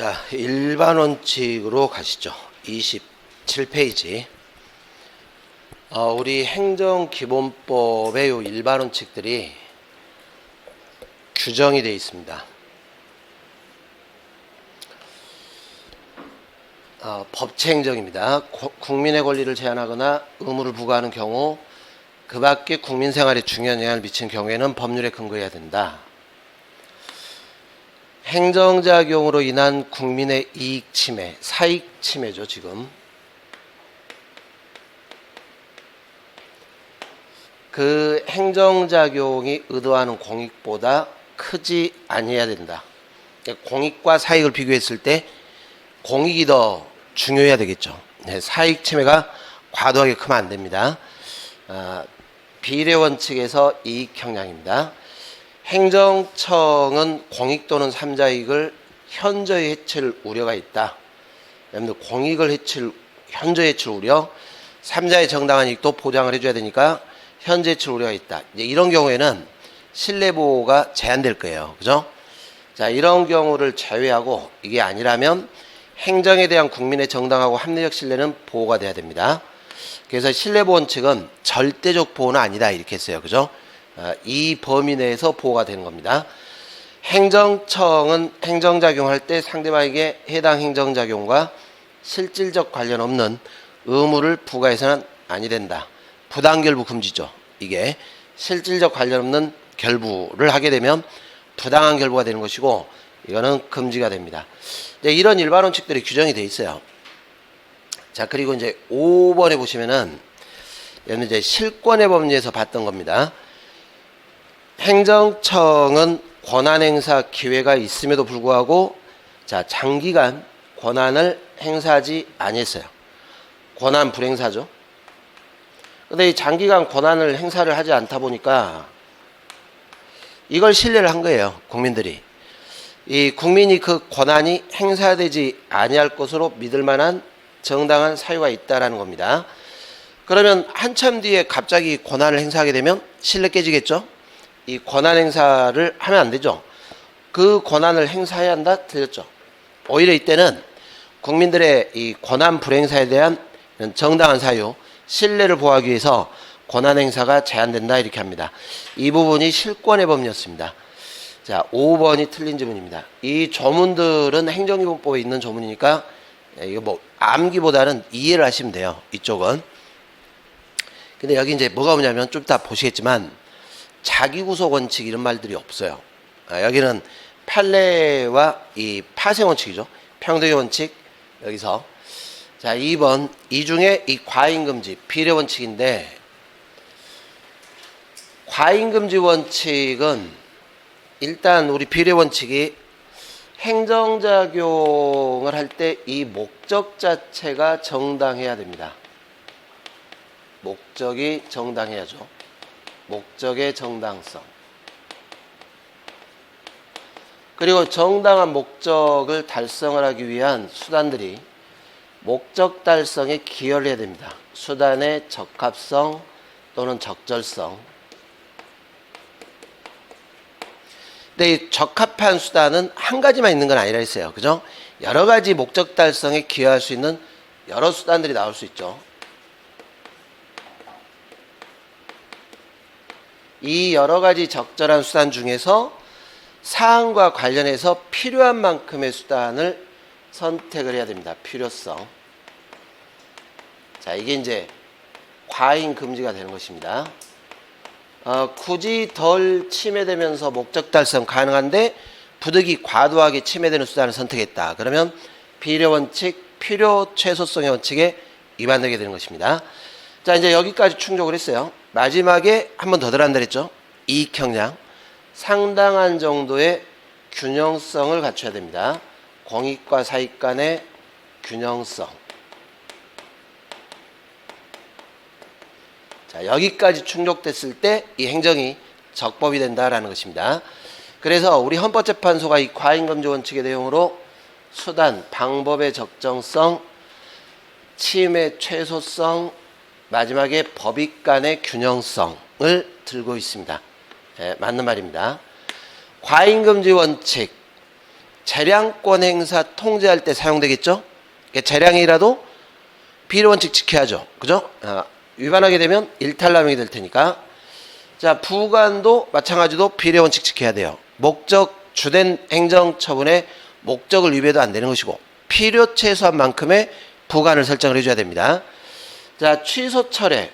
자, 일반 원칙으로 가시죠. 27페이지. 우리 행정기본법의 요 일반 원칙들이 규정이 되어 있습니다. 법치 행정입니다. 국민의 권리를 제한하거나 의무를 부과하는 경우 그 밖에 국민 생활에 중요한 영향을 미치는 경우에는 법률에 근거해야 된다. 행정작용으로 인한 국민의 이익 침해, 사익 침해죠, 지금. 그 행정작용이 의도하는 공익보다 크지 아니해야 된다. 공익과 사익을 비교했을 때 공익이 더 중요해야 되겠죠. 사익 침해가 과도하게 크면 안 됩니다. 비례 원칙에서 이익 형량입니다. 행정청은 공익 또는 삼자익을 현저히 해칠 우려가 있다. 여러분들 공익을 현저히 해칠 우려, 삼자의 정당한 이익도 보장을 해줘야 되니까 현저히 해칠 우려가 있다. 이제 이런 경우에는 실내보호가 제한될 거예요. 그죠? 자, 이런 경우를 제외하고 이게 아니라면 행정에 대한 국민의 정당하고 합리적 신뢰는 보호가 돼야 됩니다. 그래서 신뢰보호 원칙은 절대적 보호는 아니다 이렇게 했어요. 그죠? 이 범위 내에서 보호가 되는 겁니다. 행정청은 행정작용할 때 상대방에게 해당 행정작용과 실질적 관련 없는 의무를 부과해서는 아니 된다. 부당결부 금지죠. 이게 실질적 관련 없는 결부를 하게 되면 부당한 결부가 되는 것이고 이거는 금지가 됩니다. 이런 일반 원칙들이 규정이 되어 있어요. 자, 그리고 이제 5번에 보시면은 얘는 이제 실권의 법리에서 봤던 겁니다. 행정청은 권한 행사 기회가 있음에도 불구하고 자, 장기간 권한을 행사하지 아니했어요. 권한 불행사죠. 근데 이 장기간 권한을 행사를 하지 않다 보니까 이걸 신뢰를 한 거예요. 국민들이. 이 국민이 그 권한이 행사되지 아니할 것으로 믿을 만한 정당한 사유가 있다라는 겁니다. 그러면 한참 뒤에 갑자기 권한을 행사하게 되면 신뢰 깨지겠죠? 이 권한 행사를 하면 안 되죠. 그 권한을 행사해야 한다? 틀렸죠. 오히려 이때는 국민들의 이 권한 불행사에 대한 정당한 사유, 신뢰를 보호하기 위해서 권한 행사가 제한된다 이렇게 합니다. 이 부분이 실권의 법리였습니다. 자, 5번이 틀린 지문입니다. 이 조문들은 행정기본법에 있는 조문이니까 이거 뭐 암기보다는 이해를 하시면 돼요. 이쪽은. 근데 여기 이제 뭐가 오냐면 좀 이따 보시겠지만 자기구속 원칙 이런 말들이 없어요. 여기는 판례와 이 파생 원칙이죠. 평등의 원칙 여기서. 자, 2번 이 중에 이 과잉금지 비례 원칙인데 과잉금지 원칙은 일단 우리 비례 원칙이 행정작용을 할 때 이 목적 자체가 정당해야 됩니다. 목적이 정당해야죠. 목적의 정당성. 그리고 정당한 목적을 달성을 하기 위한 수단들이 목적 달성에 기여를 해야 됩니다. 수단의 적합성 또는 적절성. 근데 이 적합한 수단은 한 가지만 있는 건 아니라 했어요. 그죠? 여러 가지 목적 달성에 기여할 수 있는 여러 수단들이 나올 수 있죠. 이 여러 가지 적절한 수단 중에서 사안과 관련해서 필요한 만큼의 수단을 선택을 해야 됩니다. 필요성. 자, 이게 이제 과잉 금지가 되는 것입니다. 굳이 덜 침해되면서 목적 달성 가능한데 부득이 과도하게 침해되는 수단을 선택했다. 그러면 비례 원칙, 필요 최소성의 원칙에 위반되게 되는 것입니다. 자, 이제 여기까지 충족을 했어요. 마지막에 한 번 더 들어간다 그랬죠. 이익 형량. 상당한 정도의 균형성을 갖춰야 됩니다. 공익과 사익 간의 균형성. 자, 여기까지 충족됐을 때 이 행정이 적법이 된다라는 것입니다. 그래서 우리 헌법재판소가 이 과잉금지 원칙의 내용으로 수단, 방법의 적정성, 침해 최소성, 마지막에 법익 간의 균형성을 들고 있습니다. 맞는 말입니다. 과잉금지 원칙. 재량권 행사 통제할 때 사용되겠죠. 그러니까 재량이라도 비례 원칙 지켜야죠. 그죠? 위반하게 되면 일탈남용이 될 테니까. 자, 부관도 마찬가지로 비례 원칙 지켜야 돼요. 목적, 주된 행정처분의 목적을 위배도 안 되는 것이고 필요 최소한 만큼의 부관을 설정을 해줘야 됩니다. 자, 취소 철회.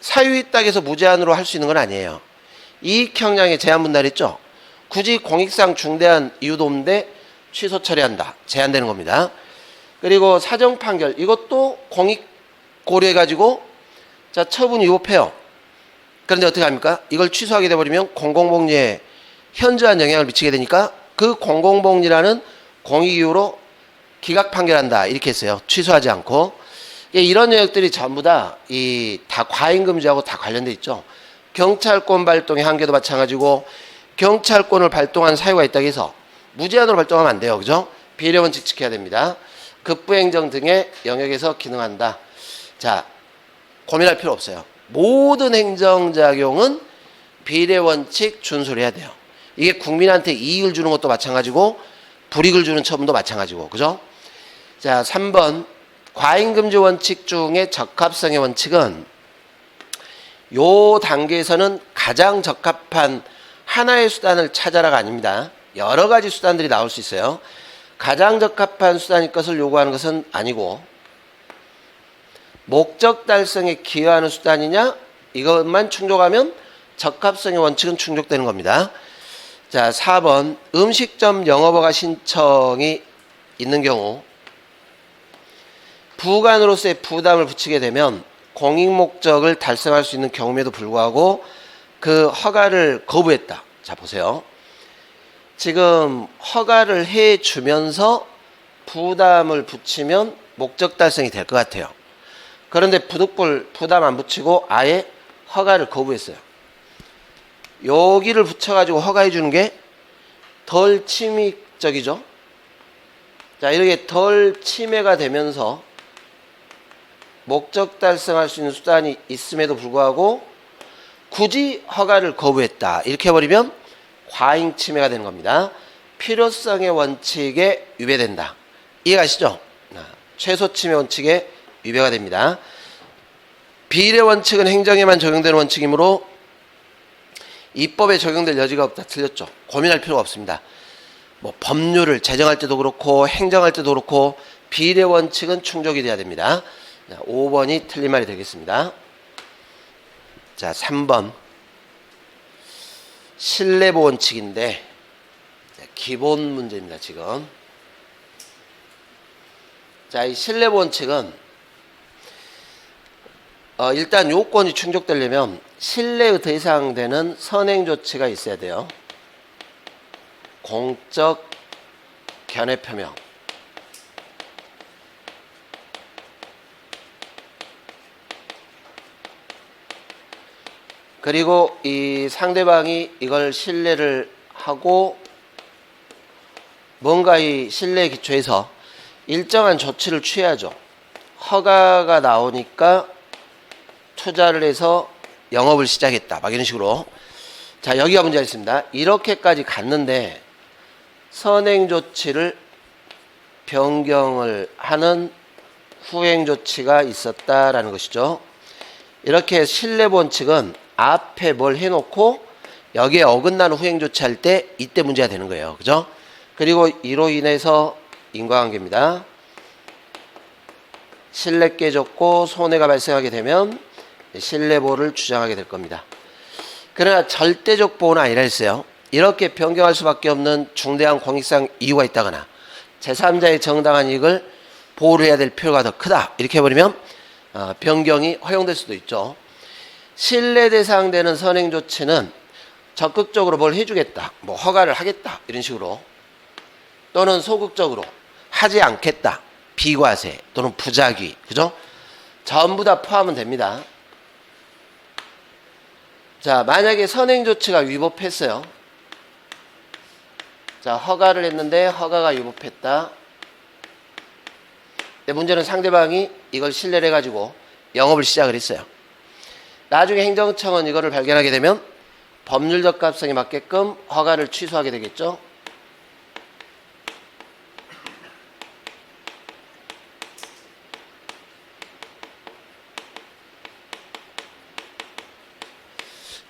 사유 있다고 해서 무제한으로 할 수 있는 건 아니에요. 이익 형량의 제한 분할 있죠. 굳이 공익상 중대한 이유도 없는데 취소 처리한다. 제한되는 겁니다. 그리고 사정 판결. 이것도 공익 고려해가지고 자, 처분이 위법해요. 그런데 어떻게 합니까? 이걸 취소하게 돼버리면 공공복리에 현저한 영향을 미치게 되니까 그 공공복리라는 공익 이유로 기각 판결한다. 이렇게 했어요. 취소하지 않고. 이런 영역들이 전부 다 과잉금지하고 다 관련돼 있죠. 경찰권 발동의 한계도 마찬가지고 경찰권을 발동한 사유가 있다고 해서 무제한으로 발동하면 안 돼요. 그죠? 비례 원칙 지켜야 됩니다. 급부행정 등의 영역에서 기능한다. 자, 고민할 필요 없어요. 모든 행정작용은 비례 원칙 준수를 해야 돼요. 이게 국민한테 이익을 주는 것도 마찬가지고 불이익을 주는 처분도 마찬가지고. 그죠? 자, 3번 과잉금지 원칙 중에 적합성의 원칙은 요 단계에서는 가장 적합한 하나의 수단을 찾아라가 아닙니다. 여러 가지 수단들이 나올 수 있어요. 가장 적합한 수단일 것을 요구하는 것은 아니고 목적 달성에 기여하는 수단이냐 이것만 충족하면 적합성의 원칙은 충족되는 겁니다. 자, 4번 음식점 영업허가 신청이 있는 경우 부관으로서의 부담을 붙이게 되면 공익 목적을 달성할 수 있는 경우에도 불구하고 그 허가를 거부했다. 자, 보세요. 지금 허가를 해주면서 부담을 붙이면 목적 달성이 될 것 같아요. 그런데 부득불 부담 안 붙이고 아예 허가를 거부했어요. 여기를 붙여가지고 허가해 주는 게 덜 침입적이죠. 자, 이렇게 덜 침해가 되면서 목적 달성할 수 있는 수단이 있음에도 불구하고 굳이 허가를 거부했다. 이렇게 해버리면 과잉 침해가 되는 겁니다. 필요성의 원칙에 위배된다. 이해가시죠? 최소 침해 원칙에 위배가 됩니다. 비례 원칙은 행정에만 적용되는 원칙이므로 입법에 적용될 여지가 없다. 틀렸죠? 고민할 필요가 없습니다. 뭐 법률을 제정할 때도 그렇고 행정할 때도 그렇고 비례 원칙은 충족이 돼야 됩니다. 5번이 틀린 말이 되겠습니다. 자, 3번 신뢰보 원칙인데 기본 문제입니다. 지금 자, 이 신뢰보 원칙은 일단 요건이 충족되려면 신뢰의 대상되는 선행 조치가 있어야 돼요. 공적 견해 표명, 그리고 이 상대방이 이걸 신뢰를 하고 뭔가 이 신뢰에 기초해서 일정한 조치를 취해야죠. 허가가 나오니까 투자를 해서 영업을 시작했다. 막 이런 식으로. 자, 여기가 문제가 있습니다. 이렇게까지 갔는데 선행 조치를 변경을 하는 후행 조치가 있었다라는 것이죠. 이렇게 신뢰 원칙은 앞에 뭘 해놓고 여기에 어긋나는 후행 조치할 때 이때 문제가 되는 거예요. 그죠? 그리고 이로 인해서 인과관계입니다. 신뢰 깨졌고 손해가 발생하게 되면 신뢰보호를 주장하게 될 겁니다. 그러나 절대적 보호는 아니라 했어요. 이렇게 변경할 수밖에 없는 중대한 공익상 이유가 있다거나 제3자의 정당한 이익을 보호를 해야 될 필요가 더 크다. 이렇게 해버리면 변경이 허용될 수도 있죠. 신뢰 대상되는 선행 조치는 적극적으로 뭘 해주겠다, 뭐 허가를 하겠다 이런 식으로, 또는 소극적으로 하지 않겠다, 비과세 또는 부작위, 그죠? 전부 다 포함은 됩니다. 자, 만약에 선행 조치가 위법했어요. 자, 허가를 했는데 허가가 위법했다. 근데 문제는 상대방이 이걸 신뢰를 해가지고 영업을 시작을 했어요. 나중에 행정청은 이거를 발견하게 되면 법률적 합성에 맞게끔 허가를 취소하게 되겠죠.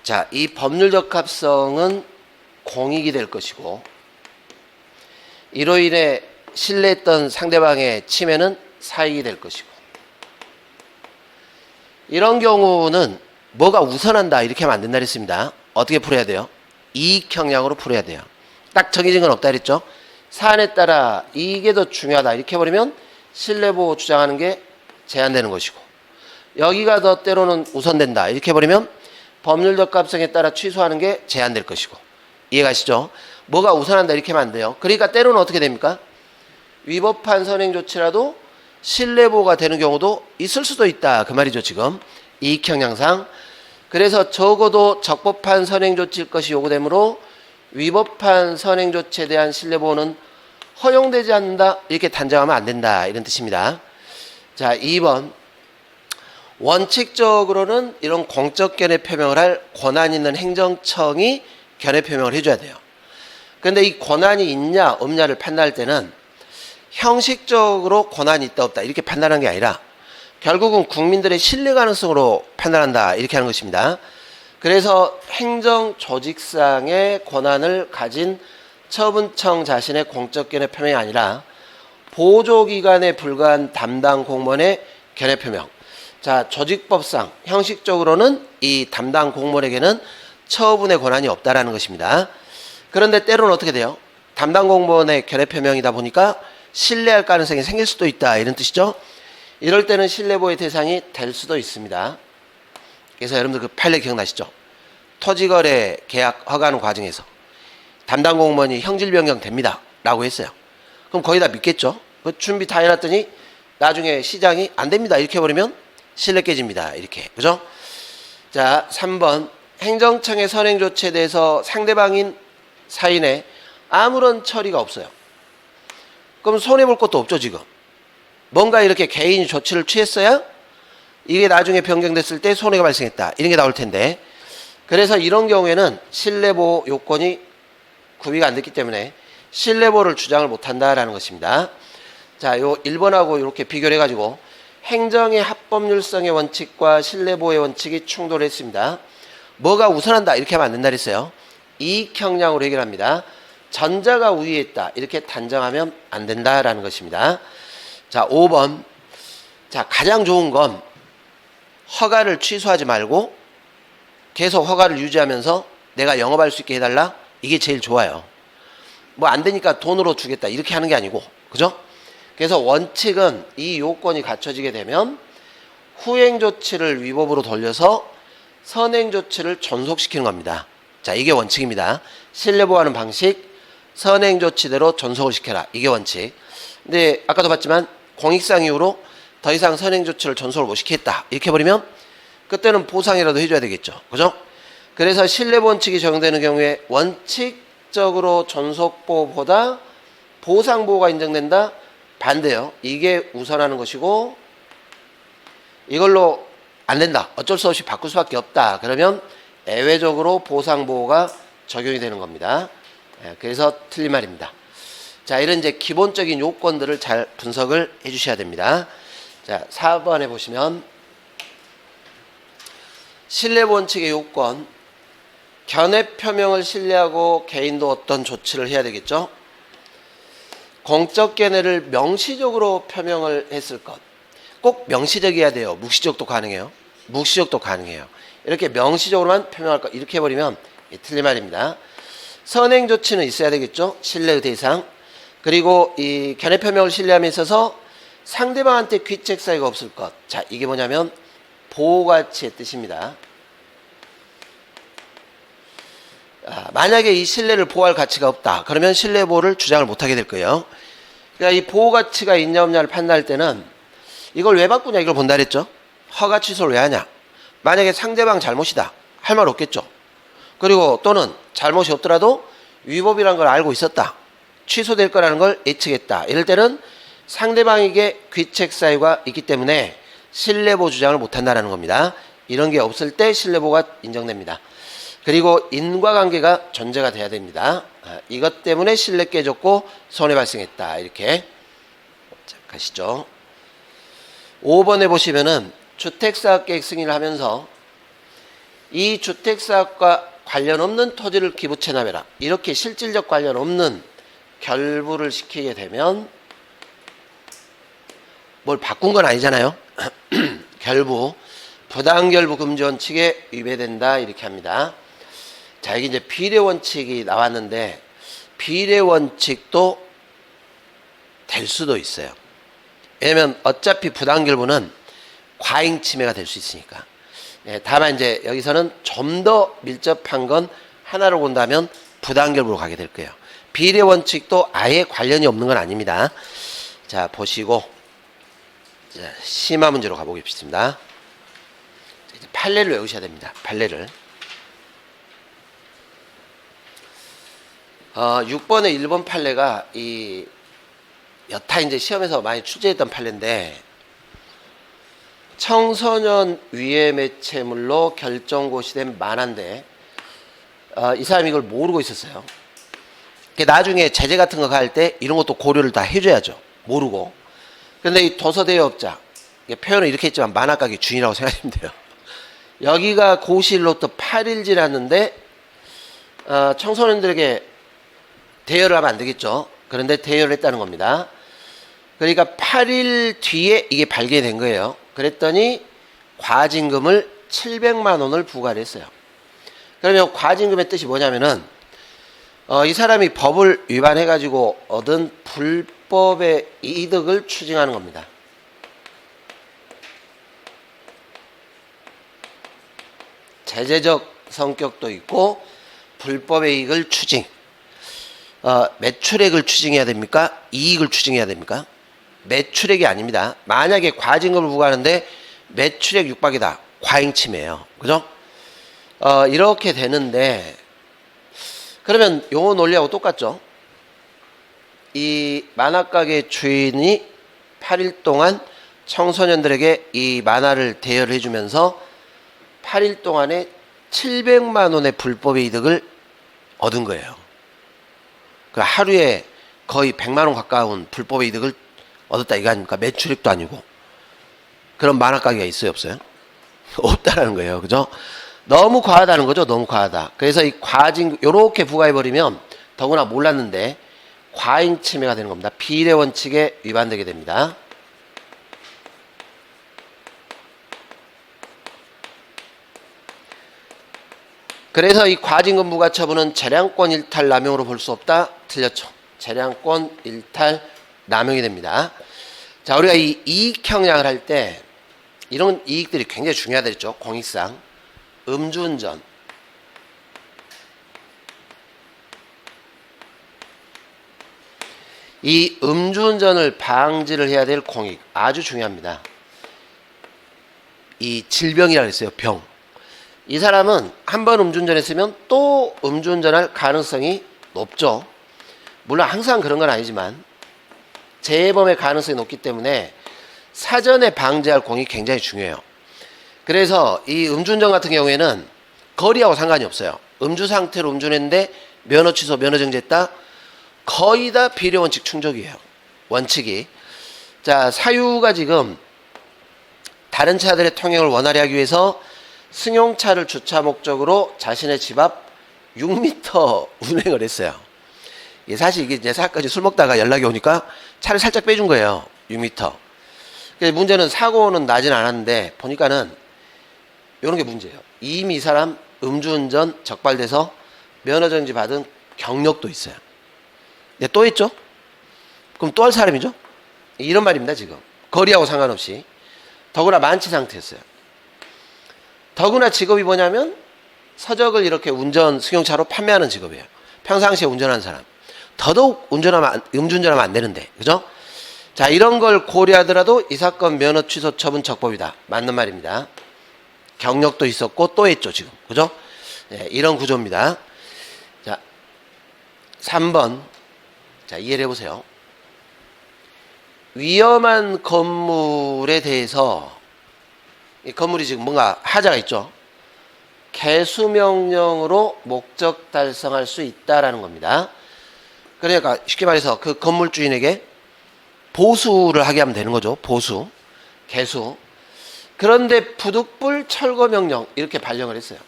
자, 이 법률 적합성은 공익이 될 것이고 이로 인해 신뢰했던 상대방의 침해는 사익이 될 것이고 이런 경우는 뭐가 우선한다 이렇게 하면 안 된다 그랬습니다. 어떻게 풀어야 돼요? 이익 형량으로 풀어야 돼요. 딱 정해진 건 없다 그랬죠. 사안에 따라 이게 더 중요하다 이렇게 해버리면 신뢰보호 주장하는 게 제한되는 것이고 여기가 더 때로는 우선된다 이렇게 해버리면 법률 적합성에 따라 취소하는 게 제한될 것이고 이해가시죠? 뭐가 우선한다 이렇게 하면 안 돼요. 그러니까 때로는 어떻게 됩니까? 위법한 선행조치라도 신뢰보호가 되는 경우도 있을 수도 있다 그 말이죠. 지금 이익형량상. 그래서 적어도 적법한 선행조치일 것이 요구되므로 위법한 선행조치에 대한 신뢰보호는 허용되지 않는다 이렇게 단정하면 안 된다 이런 뜻입니다. 자, 2번 원칙적으로는 이런 공적 견해 표명을 할 권한 있는 행정청이 견해 표명을 해줘야 돼요. 그런데 이 권한이 있냐 없냐를 판단할 때는 형식적으로 권한이 있다 없다 이렇게 판단하는 게 아니라 결국은 국민들의 신뢰 가능성으로 판단한다 이렇게 하는 것입니다. 그래서 행정조직상의 권한을 가진 처분청 자신의 공적 견해 표명이 아니라 보조기관에 불과한 담당 공무원의 견해 표명. 자, 조직법상 형식적으로는 이 담당 공무원에게는 처분의 권한이 없다라는 것입니다. 그런데 때로는 어떻게 돼요? 담당 공무원의 견해 표명이다 보니까 신뢰할 가능성이 생길 수도 있다 이런 뜻이죠. 이럴 때는 신뢰보호의 대상이 될 수도 있습니다. 그래서 여러분들 그 판례 기억나시죠? 토지거래 계약 허가하는 과정에서 담당 공무원이 형질 변경 됩니다 라고 했어요. 그럼 거의 다 믿겠죠? 그 준비 다 해놨더니 나중에 시장이 안 됩니다 이렇게 해버리면 신뢰 깨집니다 이렇게. 그죠? 자, 3번 행정청의 선행조치에 대해서 상대방인 사인에 아무런 처리가 없어요. 그럼 손해볼 것도 없죠. 지금 뭔가 이렇게 개인이 조치를 취했어야 이게 나중에 변경됐을 때 손해가 발생했다 이런 게 나올 텐데, 그래서 이런 경우에는 신뢰보호 요건이 구비가 안 됐기 때문에 신뢰보호를 주장을 못한다라는 것입니다. 자, 요 1번하고 이렇게 비교를 해가지고 행정의 합법률성의 원칙과 신뢰보호의 원칙이 충돌했습니다. 뭐가 우선한다 이렇게 하면 안 된다 그랬어요. 이익형량으로 해결합니다. 전자가 우위했다 이렇게 단정하면 안 된다라는 것입니다. 자, 5번. 자, 가장 좋은 건 허가를 취소하지 말고 계속 허가를 유지하면서 내가 영업할 수 있게 해달라 이게 제일 좋아요. 뭐 안 되니까 돈으로 주겠다 이렇게 하는 게 아니고, 그죠? 그래서 원칙은 이 요건이 갖춰지게 되면 후행조치를 위법으로 돌려서 선행조치를 존속시키는 겁니다. 자, 이게 원칙입니다. 신뢰보호하는 방식, 선행조치대로 존속을 시켜라 이게 원칙. 근데 아까도 봤지만 공익상 이유로 더 이상 선행조치를 존속을 못 시키겠다 이렇게 해버리면 그때는 보상이라도 해줘야 되겠죠. 그죠? 그래서 신뢰보호 원칙이 적용되는 경우에 원칙적으로 존속보호보다 보상보호가 인정된다? 반대요. 이게 우선하는 것이고 이걸로 안 된다, 어쩔 수 없이 바꿀 수밖에 없다, 그러면 예외적으로 보상보호가 적용이 되는 겁니다. 그래서 틀린 말입니다. 자, 이런 이제 기본적인 요건들을 잘 분석을 해 주셔야 됩니다. 자, 4번에 보시면 신뢰보호 원칙의 요건, 견해 표명을 신뢰하고 개인도 어떤 조치를 해야 되겠죠. 공적 견해를 명시적으로 표명을 했을 것. 꼭 명시적이어야 돼요. 묵시적도 가능해요. 묵시적도 가능해요. 이렇게 명시적으로만 표명할 것 이렇게 해버리면 틀린 말입니다. 선행 조치는 있어야 되겠죠. 신뢰의 대상. 그리고 이 견해 표명을 신뢰함에 있어서 상대방한테 귀책 사유가 없을 것. 자, 이게 뭐냐면 보호가치의 뜻입니다. 만약에 이 신뢰를 보호할 가치가 없다, 그러면 신뢰 보호를 주장을 못하게 될 거예요. 그러니까 이 보호 가치가 있냐 없냐를 판단할 때는 이걸 왜 바꾸냐 이걸 본다 그랬죠. 허가 취소를 왜 하냐. 만약에 상대방 잘못이다 할 말 없겠죠. 그리고 또는 잘못이 없더라도 위법이라는 걸 알고 있었다, 취소될 거라는 걸 예측했다, 이럴 때는 상대방에게 귀책 사유가 있기 때문에 신뢰보호 주장을 못한다는 겁니다. 이런 게 없을 때 신뢰보호가 인정됩니다. 그리고 인과관계가 존재가 돼야 됩니다. 이것 때문에 신뢰 깨졌고 손해 발생했다 이렇게. 자, 가시죠. 5번에 보시면은 주택사업계획 승인을 하면서 이 주택사업과 관련 없는 토지를 기부 체납해라. 이렇게 실질적 관련 없는 결부를 시키게 되면 뭘 바꾼 건 아니잖아요. 결부, 부당결부 금지 원칙에 위배된다 이렇게 합니다. 자, 여기 이제 비례 원칙이 나왔는데 비례 원칙도 될 수도 있어요. 왜냐면 어차피 부당결부는 과잉 침해가 될 수 있으니까. 예, 다만 이제 여기서는 좀 더 밀접한 건 하나로 본다면 부당결부로 가게 될 거예요. 비례 원칙도 아예 관련이 없는 건 아닙니다. 자, 보시고 자, 심화 문제로 가보겠습니다. 이제 판례를 외우셔야 됩니다. 판례를. 6번의 1번 판례가 이 여타 이제 시험에서 많이 출제했던 판례인데, 청소년 위해 매체물로 결정고시된 만화인데 이 사람이 이걸 모르고 있었어요. 나중에 제재 같은 거 갈 때 이런 것도 고려를 다 해줘야죠. 모르고. 그런데 이 도서대여업자, 표현은 이렇게 했지만 만화가게 주인이라고 생각하시면 돼요. 여기가 고시일로부터 8일 지났는데 청소년들에게 대여를 하면 안 되겠죠. 그런데 대여를 했다는 겁니다. 그러니까 8일 뒤에 이게 발견된 거예요. 그랬더니 과징금을 700만 원을 부과를 했어요. 그러면 과징금의 뜻이 뭐냐면은 이 사람이 법을 위반해가지고 얻은 불법의 이득을 추징하는 겁니다. 제재적 성격도 있고 불법의 이익을 추징. 매출액을 추징해야 됩니까? 이익을 추징해야 됩니까? 매출액이 아닙니다. 만약에 과징금을 부과하는데 매출액 육박이다. 과잉침해예요. 그죠? 이렇게 되는데, 그러면 요 논리하고 똑같죠? 이 만화가게 주인이 8일 동안 청소년들에게 이 만화를 대여를 해주면서 8일 동안에 700만 원의 불법의 이득을 얻은 거예요. 그 하루에 거의 100만 원 가까운 불법의 이득을 얻었다 이거 아닙니까? 매출액도 아니고. 그런 만화가게가 있어요, 없어요? 없다라는 거예요. 그죠? 너무 과하다는 거죠. 너무 과하다. 그래서 이 과징금 요렇게 부과해버리면 더구나 몰랐는데 과잉 침해가 되는 겁니다. 비례 원칙에 위반되게 됩니다. 그래서 이 과징금 부과 처분은 재량권 일탈 남용으로 볼 수 없다. 틀렸죠. 재량권 일탈 남용이 됩니다. 자, 우리가 이 이익 형량을 할 때 이런 이익들이 굉장히 중요하다 했죠. 공익상. 음주운전. 이 음주운전을 방지를 해야 될 공익. 아주 중요합니다. 이 질병이라고 했어요. 병. 이 사람은 한 번 음주운전했으면 또 음주운전할 가능성이 높죠. 물론 항상 그런 건 아니지만 재범의 가능성이 높기 때문에 사전에 방지할 공익이 굉장히 중요해요. 그래서 이 음주운전 같은 경우에는 거리하고 상관이 없어요. 음주 상태로 음주했는데 면허 취소, 면허 정지했다. 거의 다 비례 원칙 충족이에요. 원칙이. 자, 사유가 지금 다른 차들의 통행을 원활히 하기 위해서 승용차를 주차 목적으로 자신의 집 앞 6m 운행을 했어요. 사실 이게 이제 사까지 술 먹다가 연락이 오니까 차를 살짝 빼준 거예요. 6m. 문제는 사고는 나진 않았는데 보니까는 이런 게 문제예요. 이미 이 사람 음주운전 적발돼서 면허정지 받은 경력도 있어요. 근데 또 했죠? 그럼 또 할 사람이죠? 이런 말입니다. 지금 거리하고 상관없이. 더구나 만취 상태였어요. 더구나 직업이 뭐냐면 서적을 이렇게 운전 승용차로 판매하는 직업이에요. 평상시에 운전하는 사람. 더더욱 음주운전하면 안 되는데, 그죠? 자, 이런 걸 고려하더라도 이 사건 면허 취소 처분 적법이다. 맞는 말입니다. 경력도 있었고 또 했죠, 지금. 그죠? 네, 이런 구조입니다. 자, 3번. 자, 이해를 해보세요. 위험한 건물에 대해서 이 건물이 지금 뭔가 하자가 있죠. 개수명령으로 목적 달성할 수 있다라는 겁니다. 그러니까 쉽게 말해서 그 건물 주인에게 보수를 하게 하면 되는 거죠. 보수, 개수. 그런데 부득불 철거명령 이렇게 발령을 했어요.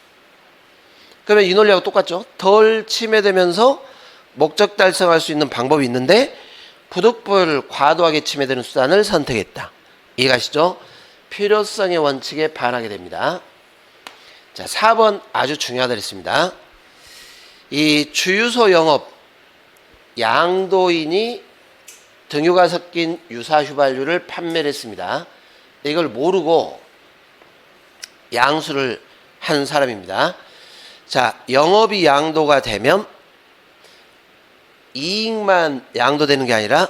그러면 이 논리하고 똑같죠. 덜 침해되면서 목적 달성할 수 있는 방법이 있는데 부득불 과도하게 침해되는 수단을 선택했다. 이해가시죠? 필요성의 원칙에 반하게 됩니다. 자, 4번 아주 중요하다 그랬습니다. 이 주유소 영업 양도인이 등유가 섞인 유사 휘발유를 판매를 했습니다. 이걸 모르고 양수를 한 사람입니다. 자, 영업이 양도가 되면 이익만 양도되는 게 아니라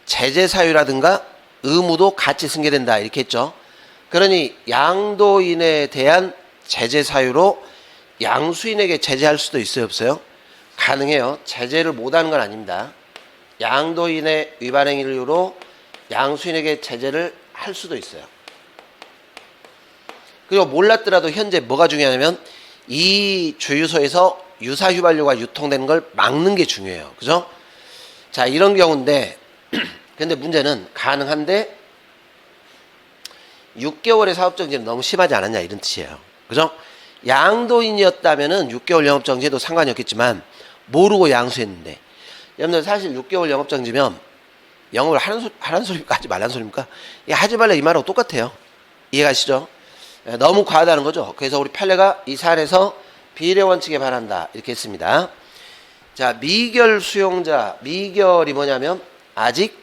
제재 사유라든가 의무도 같이 승계된다 이렇게 했죠. 그러니 양도인에 대한 제재 사유로 양수인에게 제재할 수도 있어요, 없어요? 가능해요. 제재를 못하는 건 아닙니다. 양도인의 위반 행위를 이유로 양수인에게 제재를 할 수도 있어요. 그리고 몰랐더라도 현재 뭐가 중요하냐면 이 주유소에서 유사 휘발유가 유통되는 걸 막는 게 중요해요. 그죠? 자, 이런 경우인데 근데 문제는 가능한데 6개월의 사업정지는 너무 심하지 않았냐 이런 뜻이에요. 그죠? 양도인이었다면은 6개월 영업정지에도 상관이 없겠지만 모르고 양수했는데 여러분들 사실 6개월 영업정지면 영업을 하라는 소리입니까? 하지 말라는 소리입니까? 하지 말라 이 말하고 똑같아요. 이해가시죠? 너무 과하다는 거죠. 그래서 우리 판례가 이 사안에서 비례 원칙에 반한다 이렇게 했습니다. 자, 미결 수용자, 미결이 뭐냐면 아직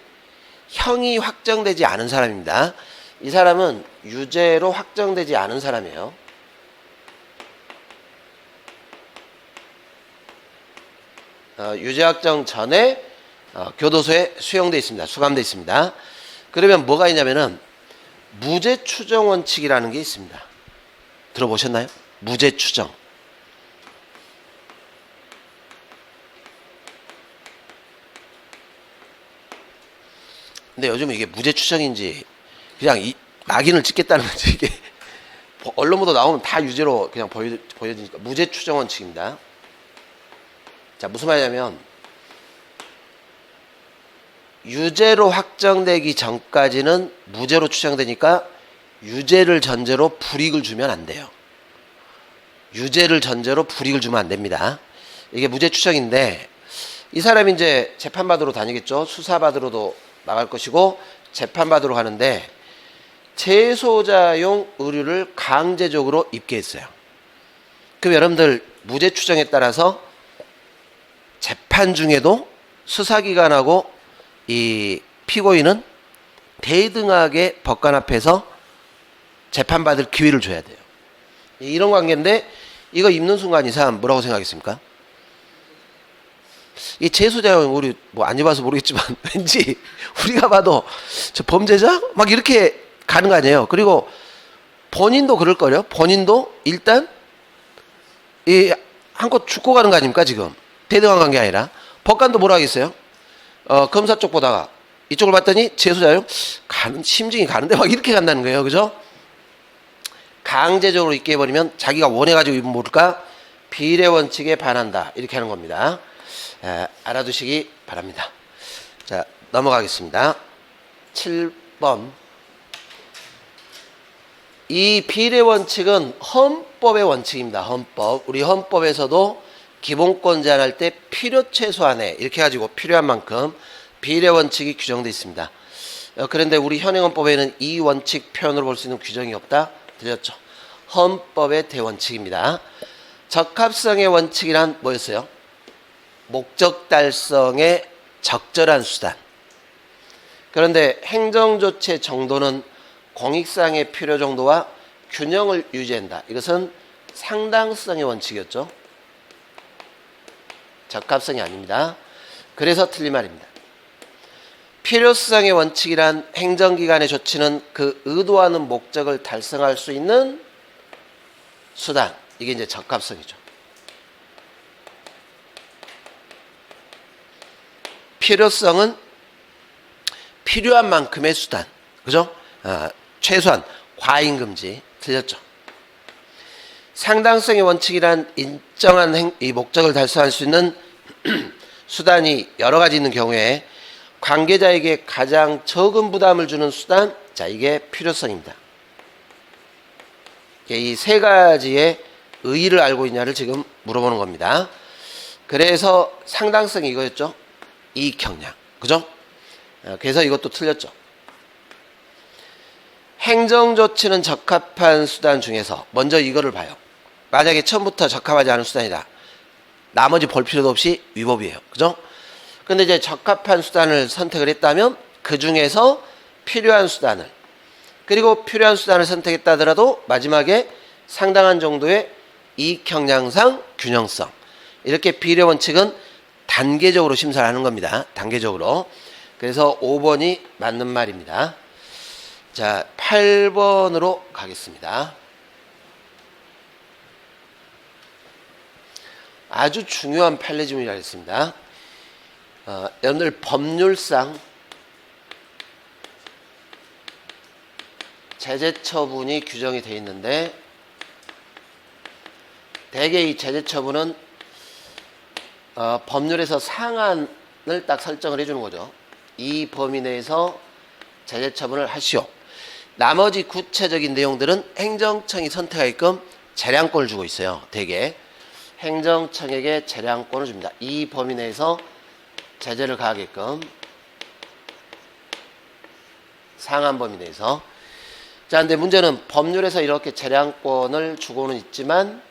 형이 확정되지 않은 사람입니다. 이 사람은 유죄로 확정되지 않은 사람이에요. 유죄 확정 전에 교도소에 수용되어 있습니다. 수감되어 있습니다. 그러면 뭐가 있냐면은 무죄 추정 원칙이라는 게 있습니다. 들어보셨나요? 무죄 추정. 근데 요즘 이게 무죄 추정인지 그냥 낙인을 찍겠다는 거지. 이게 언론 보도 나오면 다 유죄로 그냥 보여지니까 무죄 추정 원칙입니다. 자, 무슨 말이냐면 유죄로 확정되기 전까지는 무죄로 추정되니까 유죄를 전제로 불이익을 주면 안 돼요. 유죄를 전제로 불이익을 주면 안 됩니다. 이게 무죄 추정인데 이 사람이 이제 재판받으러 다니겠죠. 수사받으러도 나갈 것이고 재판받으러 가는데 재소자용 의류를 강제적으로 입게 했어요. 그럼 여러분들 무죄 추정에 따라서 재판 중에도 수사기관하고 이 피고인은 대등하게 법관 앞에서 재판받을 기회를 줘야 돼요. 이런 관계인데 이거 입는 순간 이 사람 뭐라고 생각했습니까? 이 재소자용 우리 뭐 안 입어서 모르겠지만 왠지 우리가 봐도 저 범죄자? 막 이렇게 가는 거 아니에요. 그리고 본인도 그럴 거예요. 본인도 일단 이 한껏 죽고 가는 거 아닙니까 지금? 대등한 관계 아니라 법관도 뭐라 하겠어요? 검사 쪽 보다가 이쪽을 봤더니 재소자용 가는 심증이 가는데 막 이렇게 간다는 거예요. 그죠? 강제적으로 입게 해버리면 자기가 원해가지고 입으면 모를까? 비례 원칙에 반한다. 이렇게 하는 겁니다. 알아두시기 바랍니다. 자, 넘어가겠습니다. 7번. 이 비례 원칙은 헌법의 원칙입니다. 헌법. 우리 헌법에서도 기본권 제한할 때 필요 최소한에 이렇게 해가지고 필요한 만큼 비례 원칙이 규정되어 있습니다. 그런데 우리 현행헌법에는 이 원칙 표현으로 볼 수 있는 규정이 없다. 들렸죠? 헌법의 대원칙입니다. 적합성의 원칙이란 뭐였어요? 목적 달성의 적절한 수단. 그런데 행정조치의 정도는 공익상의 필요 정도와 균형을 유지한다. 이것은 상당성의 원칙이었죠. 적합성이 아닙니다. 그래서 틀린 말입니다. 필요성의 원칙이란 행정기관의 조치는 그 의도하는 목적을 달성할 수 있는 수단. 이게 이제 적합성이죠. 필요성은 필요한 만큼의 수단. 그죠? 최소한 과잉금지. 틀렸죠? 상당성의 원칙이란 일정한 이 목적을 달성할 수 있는 수단이 여러 가지 있는 경우에 관계자에게 가장 적은 부담을 주는 수단, 자, 이게 필요성입니다. 이 세 가지의 의의를 알고 있냐를 지금 물어보는 겁니다. 그래서 상당성이 이거였죠. 이익형량. 그죠? 그래서 이것도 틀렸죠. 행정조치는 적합한 수단 중에서 먼저 이거를 봐요. 만약에 처음부터 적합하지 않은 수단이다. 나머지 볼 필요도 없이 위법이에요. 그죠? 근데 이제 적합한 수단을 선택을 했다면 그 중에서 필요한 수단을, 그리고 필요한 수단을 선택했다 하더라도 마지막에 상당한 정도의 이익형량상 균형성, 이렇게 비례 원칙은 단계적으로 심사를 하는 겁니다. 단계적으로. 그래서 5번이 맞는 말입니다. 자, 8번으로 가겠습니다. 아주 중요한 판례지문이라 했습니다. 여러분들 법률상 제재 처분이 규정이 되어 있는데, 대개 이 제재 처분은 법률에서 상한을 딱 설정을 해주는 거죠. 이 범위 내에서 제재 처분을 하시오. 나머지 구체적인 내용들은 행정청이 선택하게끔 재량권을 주고 있어요. 대개 행정청에게 재량권을 줍니다. 이 범위 내에서 제재를 가하게끔, 상한 범위 내에서. 자, 근데 문제는 법률에서 이렇게 재량권을 주고는 있지만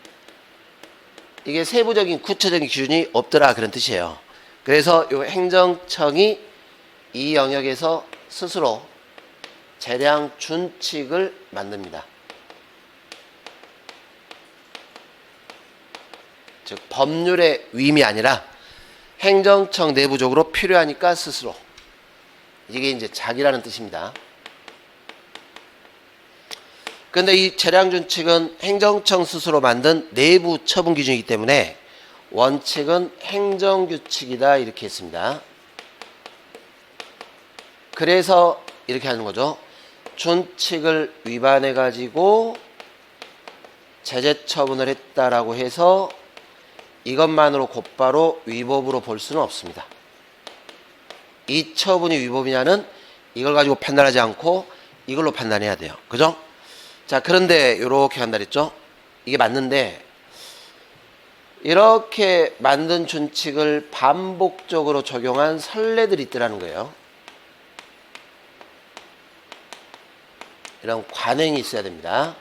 이게 세부적인 구체적인 기준이 없더라, 그런 뜻이에요. 그래서 이 행정청이 이 영역에서 스스로 재량 준칙을 만듭니다. 즉 법률의 위임이 아니라 행정청 내부적으로 필요하니까 스스로. 이게 이제 자기라는 뜻입니다. 근데 이 재량 준칙은 행정청 스스로 만든 내부 처분 기준이기 때문에 원칙은 행정규칙이다, 이렇게 했습니다. 그래서 이렇게 하는 거죠. 준칙을 위반해 가지고 제재 처분을 했다라고 해서 이것만으로 곧바로 위법으로 볼 수는 없습니다. 이 처분이 위법이냐는 이걸 가지고 판단하지 않고 이걸로 판단해야 돼요. 그죠? 자, 그런데 이렇게 한다 그랬죠? 이게 맞는데, 이렇게 만든 준칙을 반복적으로 적용한 선례들이 있더라는 거예요. 이런 관행이 있어야 됩니다.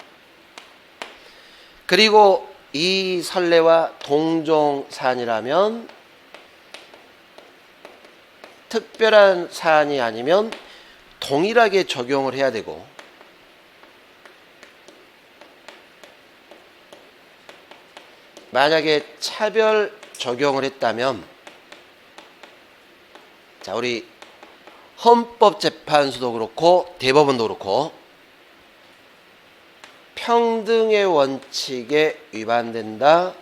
그리고 이 선례와 동종 사안이라면, 특별한 사안이 아니면 동일하게 적용을 해야 되고, 만약에 차별 적용을 했다면, 자, 우리 헌법재판소도 그렇고 대법원도 그렇고 평등의 원칙에 위반된다,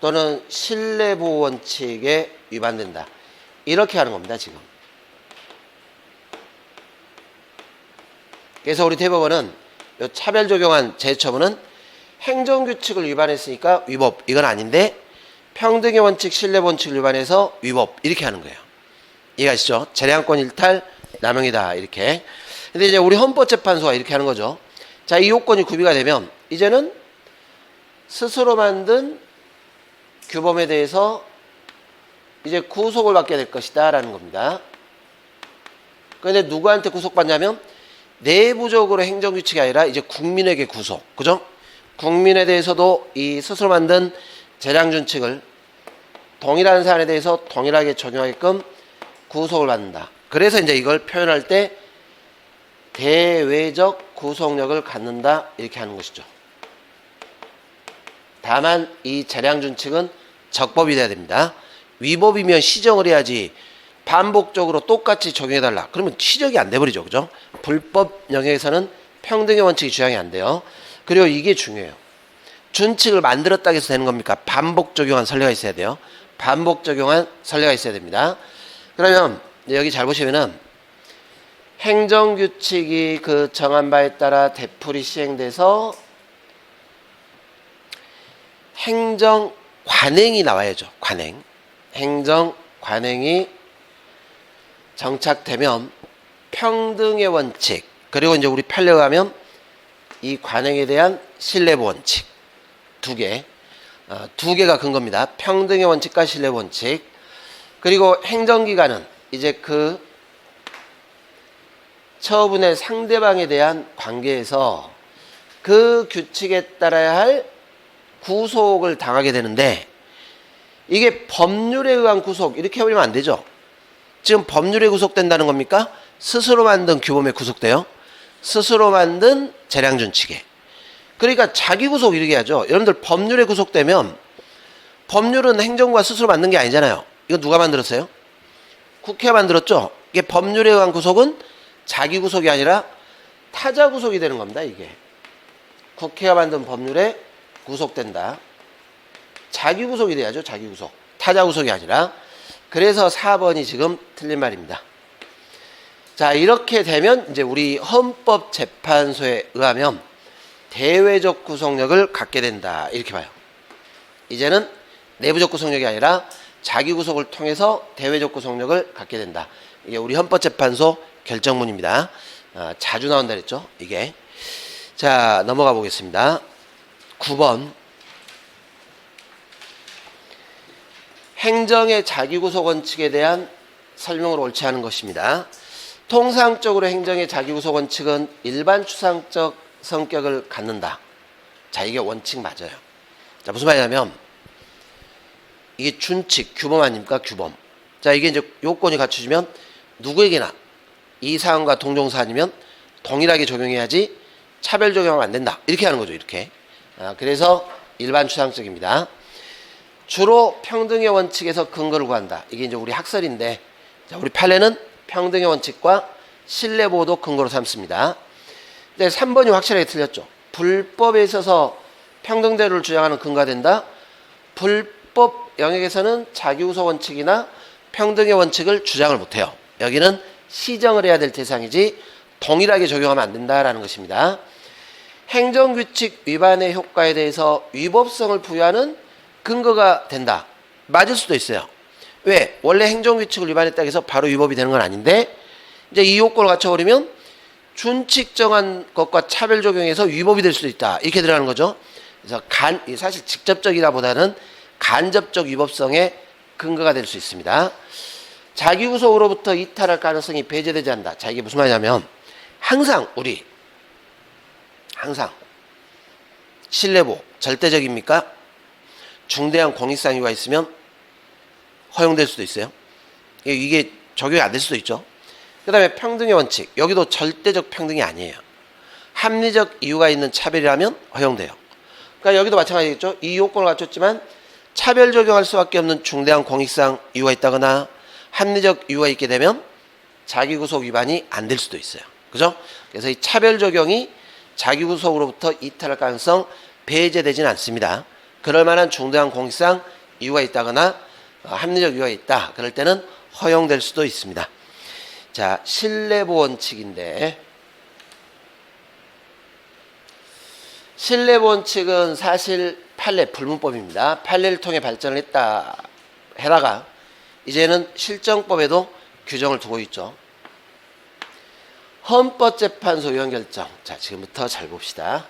또는 신뢰보호 원칙에 위반된다, 이렇게 하는 겁니다, 지금. 그래서 우리 대법원은 이 차별 적용한 제처분은 행정규칙을 위반했으니까 위법, 이건 아닌데 평등의 원칙, 신뢰보호 원칙을 위반해서 위법, 이렇게 하는 거예요. 이해가시죠? 재량권 일탈, 남용이다, 이렇게. 근데 이제 우리 헌법재판소가 이렇게 하는 거죠. 자, 이 요건이 구비가 되면 이제는 스스로 만든 규범에 대해서 이제 구속을 받게 될 것이다 라는 겁니다. 그런데 누구한테 구속받냐면 내부적으로 행정규칙이 아니라 이제 국민에게 구속. 그죠? 국민에 대해서도 이 스스로 만든 재량준칙을 동일한 사안에 대해서 동일하게 적용하게끔 구속을 받는다. 그래서 이제 이걸 표현할 때 대외적 구속력을 갖는다, 이렇게 하는 것이죠. 다만 이 재량준칙은 적법이 돼야 됩니다. 위법이면 시정을 해야지 반복적으로 똑같이 적용해달라, 그러면 시정이 안 돼버리죠. 그죠? 불법 영역에서는 평등의 원칙이 주장이 안 돼요. 그리고 이게 중요해요. 준칙을 만들었다고 해서 되는 겁니까? 반복 적용한 선례가 있어야 돼요. 반복 적용한 선례가 있어야 됩니다. 그러면 여기 잘 보시면은 행정규칙이 그 정한 바에 따라 되풀이 시행돼서 행정관행이 나와야죠. 관행. 행정관행이 정착되면 평등의 원칙, 그리고 이제 우리 판례에 가면 이 관행에 대한 신뢰보 원칙 두 개가 근거입니다. 평등의 원칙과 신뢰보 원칙. 그리고 행정기관은 이제 그 처분의 상대방에 대한 관계에서 그 규칙에 따라야 할 구속을 당하게 되는데, 이게 법률에 의한 구속 이렇게 해버리면 안 되죠. 지금 법률에 구속된다는 겁니까? 스스로 만든 규범에 구속돼요. 스스로 만든 재량준칙에. 그러니까 자기 구속 이렇게 하죠. 여러분들 법률에 구속되면, 법률은 행정부가 스스로 만든 게 아니잖아요. 이거 누가 만들었어요? 국회가 만들었죠. 이게 법률에 의한 구속은 자기 구속이 아니라 타자 구속이 되는 겁니다. 이게 국회가 만든 법률에 구속된다. 자기 구속이 돼야죠. 자기 구속. 타자 구속이 아니라. 그래서 4번이 지금 틀린 말입니다. 자, 이렇게 되면 이제 우리 헌법재판소에 의하면 대외적 구속력을 갖게 된다. 이렇게 봐요. 이제는 내부적 구속력이 아니라 자기 구속을 통해서 대외적 구속력을 갖게 된다. 이게 우리 헌법재판소 결정문입니다. 자주 나온다 그랬죠. 이게. 자, 넘어가 보겠습니다. 9번. 행정의 자기구속 원칙에 대한 설명을 옳지 않은 것입니다. 통상적으로 행정의 자기구속 원칙은 일반 추상적 성격을 갖는다. 자, 이게 원칙 맞아요. 자, 무슨 말이냐면 이게 준칙, 규범 아닙니까? 규범. 자, 이게 이제 요건이 갖춰지면 누구에게나 이 사안과 동종사 아니면 동일하게 적용해야지 차별 적용하면 안 된다. 이렇게 하는 거죠. 이렇게. 그래서 일반 추상적입니다. 주로 평등의 원칙에서 근거를 구한다. 이게 이제 우리 학설인데, 자, 우리 판례는 평등의 원칙과 신뢰보호도 근거로 삼습니다. 근데 3번이 확실하게 틀렸죠. 불법에 있어서 평등대우를 주장하는 근거가 된다. 불법 영역에서는 자기구속 원칙이나 평등의 원칙을 주장을 못해요. 여기는 시정을 해야 될 대상이지 동일하게 적용하면 안 된다라는 것입니다. 행정규칙 위반의 효과에 대해서 위법성을 부여하는 근거가 된다. 맞을 수도 있어요. 왜? 원래 행정규칙을 위반했다고 해서 바로 위법이 되는 건 아닌데, 이제 이 요건을 갖춰버리면 준칙 정한 것과 차별 적용해서 위법이 될 수도 있다. 이렇게 들어가는 거죠. 그래서 사실 직접적이라보다는 간접적 위법성의 근거가 될 수 있습니다. 자기구속으로부터 이탈할 가능성이 배제되지 않는다. 자, 이게 무슨 말이냐면 항상 신뢰보 절대적입니까? 중대한 공익상 이유가 있으면 허용될 수도 있어요. 이게 적용이 안 될 수도 있죠. 그 다음에 평등의 원칙. 여기도 절대적 평등이 아니에요. 합리적 이유가 있는 차별이라면 허용돼요. 그러니까 여기도 마찬가지겠죠. 이 요건을 갖췄지만 차별 적용할 수밖에 없는 중대한 공익상 이유가 있다거나 합리적 이유가 있게 되면 자기구속 위반이 안 될 수도 있어요. 그죠? 그래서 이 차별 적용이 자기구속으로부터 이탈할 가능성 배제되지는 않습니다. 그럴 만한 중대한 공익상 이유가 있다거나 합리적 이유가 있다. 그럴 때는 허용될 수도 있습니다. 자, 신뢰보 원칙인데, 신뢰보 원칙은 사실 판례 불문법입니다. 판례를 통해 발전을 했다 해라가 이제는 실정법에도 규정을 두고 있죠. 헌법재판소 위헌결정. 자, 지금부터 잘 봅시다.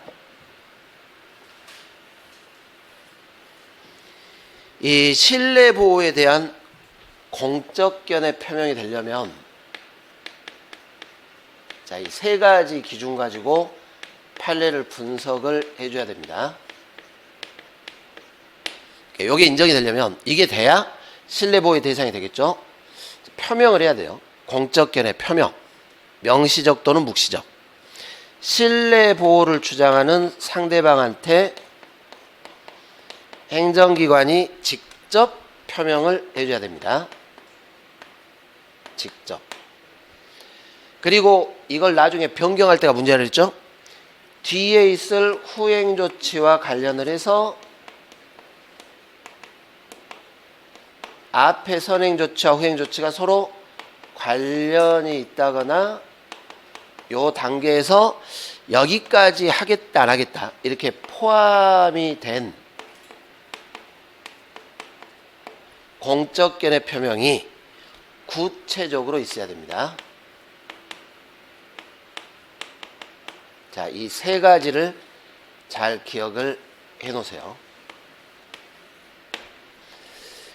이 신뢰보호에 대한 공적견의 표명이 되려면, 자, 이 세 가지 기준 가지고 판례를 분석을 해줘야 됩니다. 이게 인정이 되려면 이게 돼야 신뢰보호의 대상이 되겠죠. 표명을 해야 돼요. 공적견의 표명. 명시적 또는 묵시적. 신뢰보호를 주장하는 상대방한테 행정기관이 직접 표명을 해줘야 됩니다. 직접. 그리고 이걸 나중에 변경할 때가 문제가 있죠. 뒤에 있을 후행조치와 관련을 해서 앞에 선행조치와 후행조치가 서로 관련이 있다거나 요 단계에서 여기까지 하겠다 안 하겠다 이렇게 포함이 된 공적견의 표명이 구체적으로 있어야 됩니다. 자, 이 세 가지를 잘 기억을 해 놓으세요.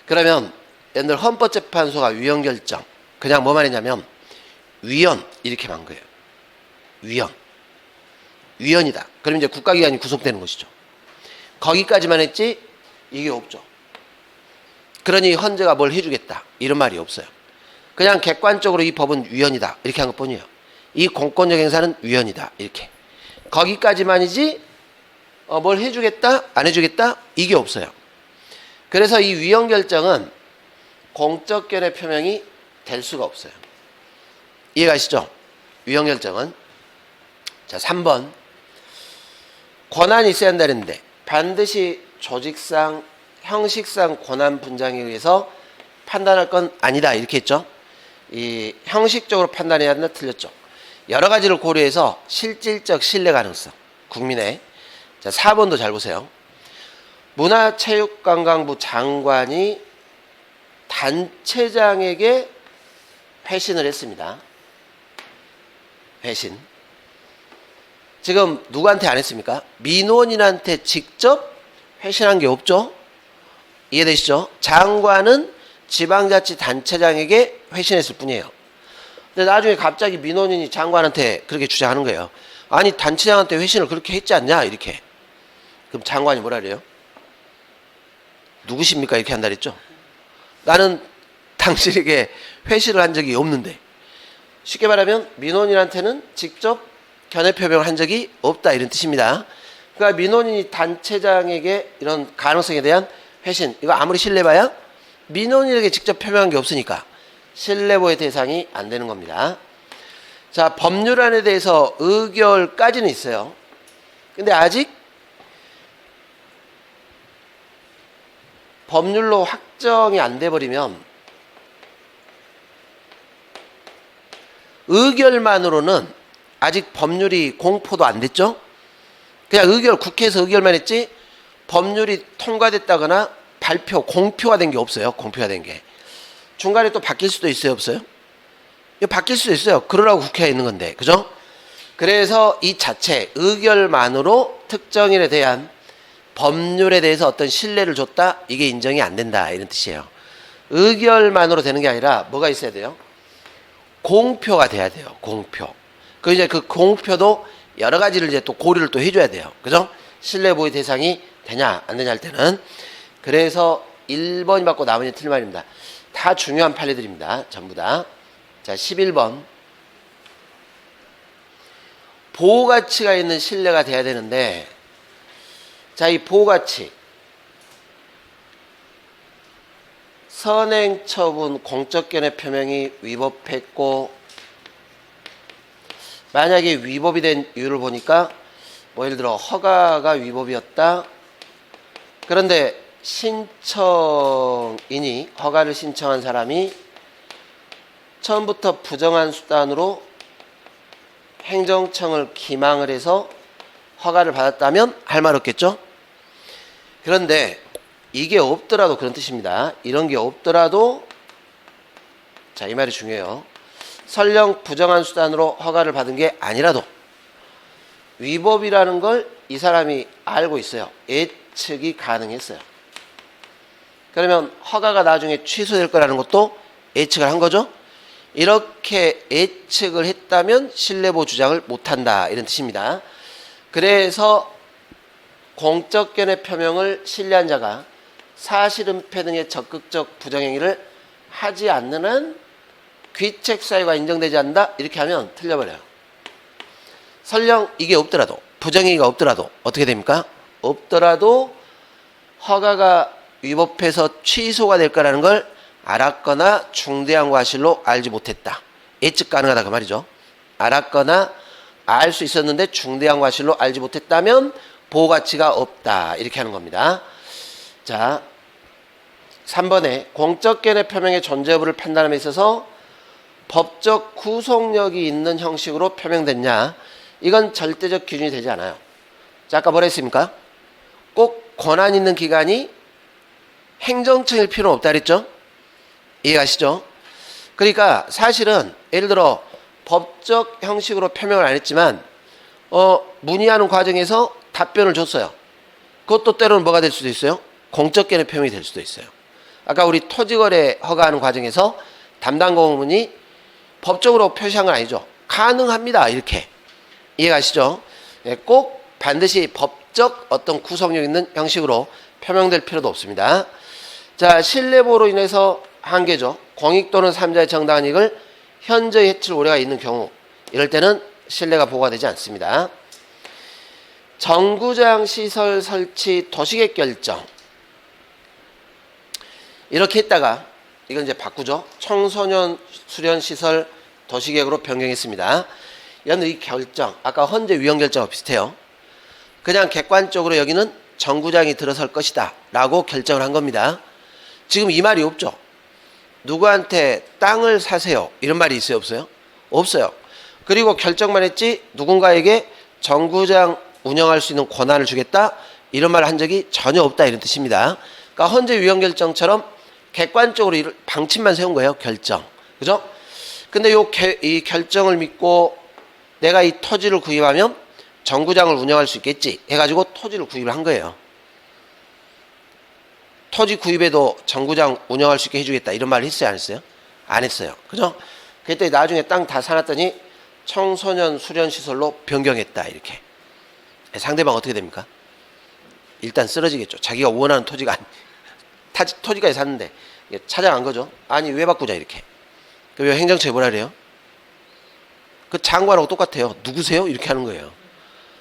그러면 옛날 헌법재판소가 위헌결정 그냥 뭐만 했냐면 위헌 이렇게만 한 거예요. 위헌이다. 그럼 이제 국가기관이 구속되는 것이죠. 거기까지만 했지 이게 없죠. 그러니 헌재가 뭘 해주겠다 이런 말이 없어요. 그냥 객관적으로 이 법은 위헌이다 이렇게 한 것뿐이에요. 이 공권력 행사는 위헌이다 이렇게. 거기까지만이지 뭘 해주겠다 안 해주겠다 이게 없어요. 그래서 이 위헌 결정은 공적 견해 표명이 될 수가 없어요. 이해가시죠? 위헌 결정은. 자, 3번 권한이 있어야 한다는데 반드시 조직상 형식상 권한 분장에 의해서 판단할 건 아니다 이렇게 했죠. 이 형식적으로 판단해야 한다 틀렸죠. 여러 가지를 고려해서 실질적 신뢰 가능성 국민의. 자, 4번도 잘 보세요. 문화체육관광부 장관이 단체장에게 회신을 했습니다. 회신. 지금 누구한테 안 했습니까? 민원인한테 직접 회신한 게 없죠? 이해되시죠? 장관은 지방자치단체장에게 회신했을 뿐이에요. 근데 나중에 갑자기 민원인이 장관한테 그렇게 주장하는 거예요. 아니 단체장한테 회신을 그렇게 했지 않냐 이렇게. 그럼 장관이 뭐라 그래요? 누구십니까? 이렇게 한다 그랬죠. 나는 당신에게 회신을 한 적이 없는데. 쉽게 말하면 민원인한테는 직접 견해 표명을 한 적이 없다 이런 뜻입니다. 그러니까 민원인이 단체장에게 이런 가능성에 대한 회신 이거 아무리 신뢰봐야 민원인에게 직접 표명한 게 없으니까 신뢰보의 대상이 안 되는 겁니다. 자, 법률안에 대해서 의결까지는 있어요. 근데 아직 법률로 확정이 안 돼버리면 의결만으로는 아직 법률이 공포도 안 됐죠. 그냥 국회에서 의결만 했지 법률이 통과됐다거나 발표, 공표가 된 게 없어요. 공표가 된 게. 중간에 또 바뀔 수도 있어요, 없어요? 이거 바뀔 수도 있어요. 그러라고 국회에 있는 건데, 그죠? 그래서 이 자체 의결만으로 특정인에 대한 법률에 대해서 어떤 신뢰를 줬다, 이게 인정이 안 된다 이런 뜻이에요. 의결만으로 되는 게 아니라 뭐가 있어야 돼요? 공표가 돼야 돼요. 공표. 그 이제 그 공표도 여러 가지를 이제 또 고려를 또 해줘야 돼요. 그죠? 신뢰 보의 대상이 되냐 안 되냐 할 때는. 그래서 1번이 맞고 나머지는 틀린 말입니다. 다 중요한 판례들입니다. 전부 다. 자, 11번. 보호가치가 있는 신뢰가 돼야 되는데, 자, 이 보호가치. 선행처분 공적견해 표명이 위법했고, 만약에 위법이 된 이유를 보니까, 뭐 예를 들어 허가가 위법이었다. 그런데 신청인이 허가를 신청한 사람이 처음부터 부정한 수단으로 행정청을 기망을 해서 허가를 받았다면 할 말 없겠죠? 그런데 이게 없더라도 그런 뜻입니다. 이런 게 없더라도, 자, 이 말이 중요해요. 설령 부정한 수단으로 허가를 받은 게 아니라도 위법이라는 걸 이 사람이 알고 있어요. 예측이 가능했어요. 그러면 허가가 나중에 취소될 거라는 것도 예측을 한 거죠. 이렇게 예측을 했다면 신뢰보호 주장을 못한다 이런 뜻입니다. 그래서 공적견해 표명을 신뢰한 자가 사실은폐 등의 적극적 부정행위를 하지 않는 한 귀책사유가 인정되지 않는다 이렇게 하면 틀려버려요. 설령 이게 없더라도 부정행위가 없더라도 어떻게 됩니까? 없더라도 허가가 위법해서 취소가 될 거라는 걸 알았거나 중대한 과실로 알지 못했다. 예측 가능하다 그 말이죠. 알았거나 알 수 있었는데 중대한 과실로 알지 못했다면 보호가치가 없다 이렇게 하는 겁니다. 자, 3번에 공적견해 표명의 존재 여부를 판단함에 있어서 법적 구속력이 있는 형식으로 표명됐냐, 이건 절대적 기준이 되지 않아요. 자, 아까 뭐라 했습니까? 꼭 권한 있는 기관이 행정청일 필요는 없다 그랬죠? 이해가시죠? 그러니까 사실은 예를 들어 법적 형식으로 표명을 안 했지만 문의하는 과정에서 답변을 줬어요. 그것도 때로는 뭐가 될 수도 있어요? 공적견해 표명이 될 수도 있어요. 아까 우리 토지거래 허가하는 과정에서 담당 공무원이 법적으로 표시한 건 아니죠. 가능합니다. 이렇게. 이해가시죠? 예, 꼭 반드시 법적 어떤 구속력 있는 형식으로 표명될 필요도 없습니다. 자, 신뢰보호로 인해서 한계죠. 공익 또는 삼자의 정당한 이익을 현저히 해칠 우려가 있는 경우, 이럴 때는 신뢰가 보호가 되지 않습니다. 정구장 시설 설치 도시계획 결정. 이렇게 했다가 이건 이제 바꾸죠. 청소년 수련 시설 도시계획으로 변경했습니다. 얘는 이 결정, 아까 헌재 위헌 결정과 비슷해요. 그냥 객관적으로 여기는 정구장이 들어설 것이다 라고 결정을 한 겁니다. 지금 이 말이 없죠. 누구한테 땅을 사세요 이런 말이 있어요, 없어요? 없어요. 그리고 결정만 했지 누군가에게 정구장 운영할 수 있는 권한을 주겠다 이런 말을 한 적이 전혀 없다 이런 뜻입니다. 그러니까 헌재 위헌 결정처럼 객관적으로 방침만 세운 거예요. 결정. 그죠? 근데 이 결정을 믿고 내가 이 토지를 구입하면 정구장을 운영할 수 있겠지 해가지고 토지를 구입을 한 거예요. 토지 구입에도 정구장 운영할 수 있게 해주겠다 이런 말을 했어요, 안 했어요? 안 했어요. 그죠? 그랬더니 나중에 땅 다 사놨더니 청소년 수련시설로 변경했다 이렇게. 상대방 어떻게 됩니까? 일단 쓰러지겠죠. 자기가 원하는 토지가 토지까지 샀는데 찾아간 거죠. 아니 왜 바꾸자 이렇게. 그럼 행정처에 뭐라 그래요? 그 장관하고 똑같아요. 누구세요? 이렇게 하는 거예요.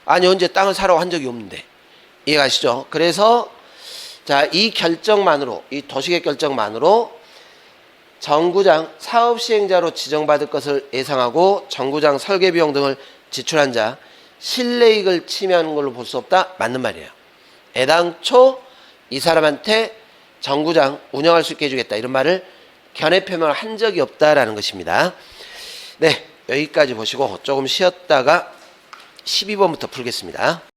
아니 언제 땅을 사라고 한 적이 없는데. 이해가시죠? 그래서 자, 이 결정만으로, 이 도시계획 결정만으로 정구장 사업시행자로 지정받을 것을 예상하고 정구장 설계비용 등을 지출한 자 신뢰이익을 침해하는 걸로 볼 수 없다. 맞는 말이에요. 애당초 이 사람한테 정구장 운영할 수 있게 해주겠다 이런 말을 견해 표명을 한 적이 없다라는 것입니다. 네, 여기까지 보시고 조금 쉬었다가 12번부터 풀겠습니다.